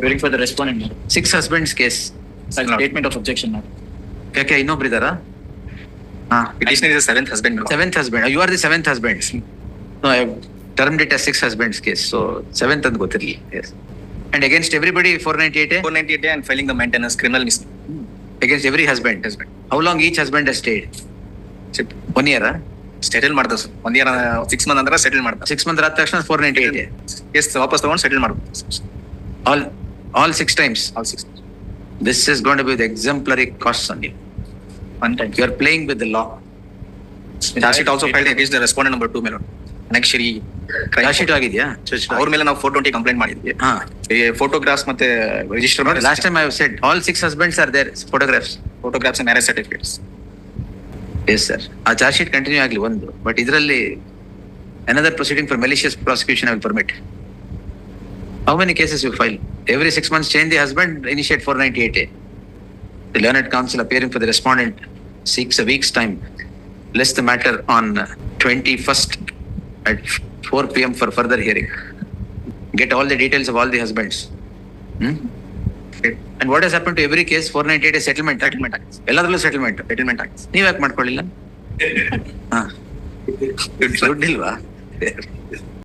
Waiting for the respondent. 6 husbands case. Statement of objection. ಯಾಕೆ ಇನ್ನೊಬ್ರು ಇದಾರಾ? Petitioner is the seventh husband. 7th husband. You are the 7th husband. No, I have termed it as 6 husbands case. So 7th ಅಂತ ಗೊತ್ತಿರಲಿ. Yes. And against everybody 498 498 and filing the maintenance criminal misdemeanor. against every husband. How long each husband has stayed? 1 year? Settle ಮಾಡ್ತಾರೆ sir. 1 year 6 months ಅಂದ್ರೆ settle ಮಾಡ್ತಾರೆ. 6 months ಆದ ತಕ್ಷಣ 498. Case ವಾಪಸ್ ತಗೊಂಡು settle ಮಾಡ್ಬೋದು. All 6 times. All 6. This is going to be the exemplary cost on you. One time. You are playing with the law. Charge sheet also filed against the respondent number 2 ಮೇಲೆ. Annexury crime. Charge sheet ಆಗಿದೆಯಾ? ಅವ್ರ ಮೇಲೆ ನಾವು 420 complaint ಮಾಡಿದ್ವಿ. Photographs ಮತ್ತೆ register ಮಾಡಿ. Last time I have said all 6 husbands are there. Photographs and marriage certificates. Yes sir. ಆ charge sheet continue ಆಗಲಿ ಒಂದು, ಬಟ್ ಇದರಲ್ಲಿ another proceeding for malicious prosecution I will permit. How many cases you file? Every 6 months change the husband, initiate 498A. The learned counsel appearing for the respondent seeks a week's time. List the matter on 21st at 4 p.m. for further hearing. Get all the details of all the husbands. And what has happened to every case? 498 is settlement. ಎಲ್ಲದರಲ್ಲೂ settlement acts. ನೀವ್ ಯಾಕೆ ಮಾಡ್ಕೊಳ್ಳಿಲ್ಲ? ದುಡ್ಡಿಲ್ವಾ?